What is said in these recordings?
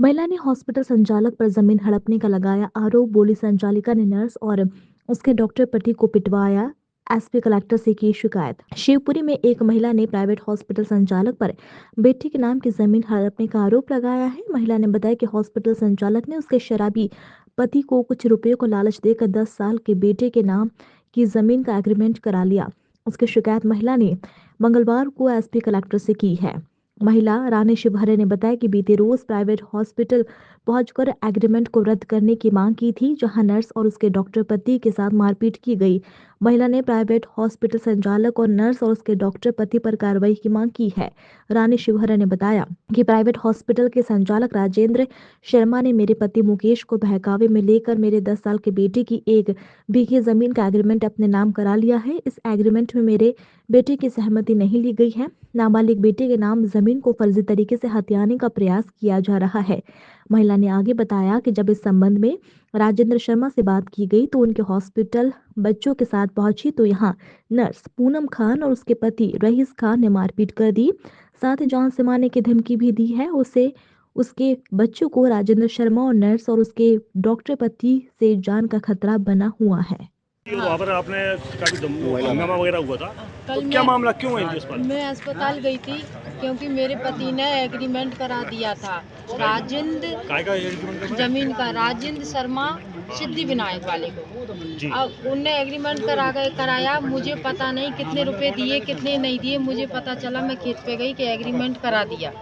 महिला ने हॉस्पिटल संचालक पर जमीन हड़पने का लगाया आरोप। बोली संचालिका ने नर्स और उसके डॉक्टर पति को पिटवाया। एसपी कलेक्टर से की शिकायत। शिवपुरी में एक महिला ने प्राइवेट हॉस्पिटल संचालक पर बेटे के नाम की जमीन हड़पने का आरोप लगाया है। महिला ने बताया कि हॉस्पिटल संचालक ने उसके शराबी पति को कुछ रुपयों को लालच देकर 10 साल के बेटे के नाम की जमीन का एग्रीमेंट करा लिया। उसकी शिकायत महिला ने मंगलवार को एसपी कलेक्टर से की है। महिला रानी शिवहरे ने बताया कि बीते रोज प्राइवेट हॉस्पिटल पहुंचकर एग्रीमेंट को रद्द करने की मांग की थी, जहां नर्स और उसके डॉक्टर पति के साथ मारपीट की गई। महिला ने प्राइवेट हॉस्पिटल संचालक और नर्स और उसके डॉक्टर पति पर कार्रवाई की मांग की है। रानी शिवहरे ने बताया कि प्राइवेट हॉस्पिटल के संचालक राजेंद्र शर्मा ने मेरे पति मुकेश को बहकावे में लेकर मेरे 10 साल के बेटे की 1 बीघे जमीन का एग्रीमेंट अपने नाम करा लिया है। इस एग्रीमेंट में मेरे बेटे की सहमति नहीं ली गई है। नाबालिग बेटे के नाम जमीन को फर्जी तरीके से हथियाने का प्रयास किया जा रहा है। महिला ने आगे बताया कि जब इस संबंध में राजेंद्र शर्मा से बात की गई तो उनके हॉस्पिटल बच्चों के साथ पहुंची तो यहाँ नर्स पूनम खान और उसके पति रईस खान ने मारपीट कर दी, साथ ही जान से मारने की धमकी भी दी है। उसे उसके बच्चों को राजेंद्र शर्मा और नर्स और उसके डॉक्टर पति से जान का खतरा बना हुआ है। वहाँ पर आपने काफी हंगामा वगैरह हुआ था, कल तो क्या मामला क्यों है इस पर? मैं अस्पताल गई थी क्योंकि मेरे पति ने एग्रीमेंट करा दिया था राजेंद्र जमीन का, राजेंद्र शर्मा सिद्धि विनायक वाले को। अब उनने एग्रीमेंट कराया, मुझे पता नहीं कितने रुपए दिए कितने नहीं दिए। मुझे पता चला, मैं खेत पे गई कि एग्रीमेंट करा दिया।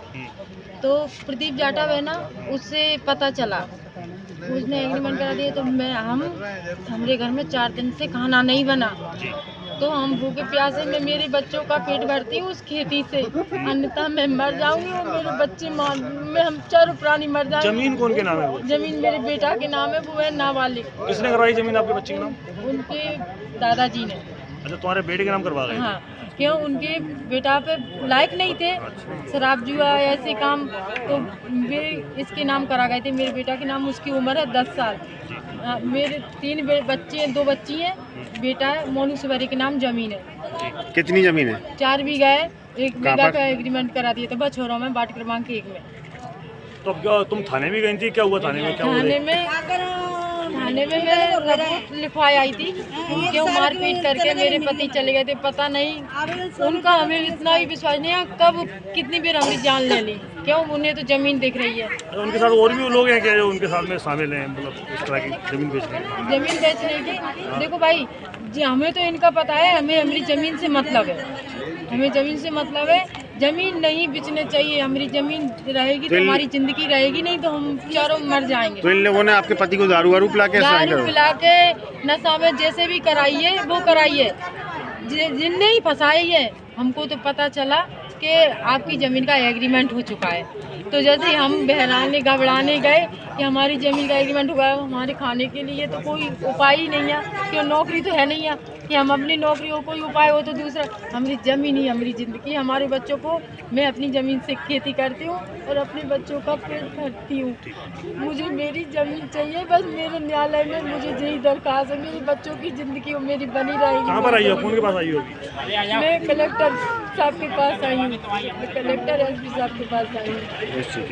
तो प्रदीप जाटव है ना, उससे पता चला उसने एग्रीमेंट करा दिया। तो हमारे घर में 4 दिन से खाना नहीं बना, तो हम भूखे प्यासे में मेरे बच्चों का पेट भरती हूँ उस खेती से, अन्यथा मैं मर जाऊंगी और मेरे बच्चे में हम चारों प्राणी मर जाएंगे। जमीन कौन के नाम है वो? जमीन मेरे बेटा के नाम है, वो है नाबालिग। किसने करवाई जमीन आपके बच्चे के नाम? उनके दादाजी ने। अच्छा, तुम्हारे बेटे के नाम करवा गए? हाँ, क्यों उनके बेटा पे लायक नहीं थे, शराब जुआ ऐसे काम, तो वे इसके नाम करा गए थे। मेरे बेटा के नाम, उसकी उम्र है 10 साल। मेरे 3 बच्चे, 2 बच्ची हैं, बेटा है। मोनू शिवहरे के नाम जमीन है। कितनी जमीन है? 4 बीघा है। 1 बीघा का एग्रीमेंट करा दिया था बछौरा में, वार्ड क्रमांक 1 में। तो अब तुम थाने में गई थी, क्या हुआ थाने में? क्या हुआ? थाने में मैं रिपोर्ट लिखवाई आई थी। क्यों मारपीट करके मेरे पति चले गए थे, पता नहीं उनका हमें इतना ही विश्वास नहीं है कब कितनी बार हमें जान ले ली। क्यों, उन्हें तो जमीन दिख रही है। तो उनके साथ और भी लोग हैं क्या जो उनके साथ में शामिल हैं, मतलब इस तरह की जमीन बेचने की? देखो भाई जी, हमें तो इनका पता है, हमें हमारी जमीन से मतलब है। हमें जमीन से मतलब है, जमीन नहीं बेचने चाहिए। हमारी जमीन रहेगी तो हमारी जिंदगी रहेगी, नहीं तो हम चारों मर जाएंगे। तो इन लोगों ने आपके पति को दारू वारू पिला के नशा में जैसे भी कराइए वो कराइए, जिनने ही फंसाई है। हमको तो पता चला कि आपकी ज़मीन का एग्रीमेंट हो चुका है, तो जैसे हम बहराने घबराने गए कि हमारी ज़मीन का एग्रीमेंट हुआ है, हमारे खाने के लिए तो कोई उपाय ही नहीं है, क्यों नौकरी तो है नहीं है कि हम अपनी नौकरी हो, कोई उपाय हो तो दूसरा। हमारी ज़मीन ही हमारी ज़िंदगी। हमारे बच्चों को मैं अपनी ज़मीन से खेती करती हूँ और अपने बच्चों का पेट भरती हूँ। मुझे मेरी ज़मीन चाहिए, बस मेरे न्यायालय में मुझे यही दरख्वास्त है, मेरे बच्चों की ज़िंदगी मेरी बनी रहेगी। कहाँ पर आई हो? कौन के पास आई होगी? मैं कलेक्टर साहब के पास आई हूँ, कलेक्टर एसपी साहब के पास आई हूँ।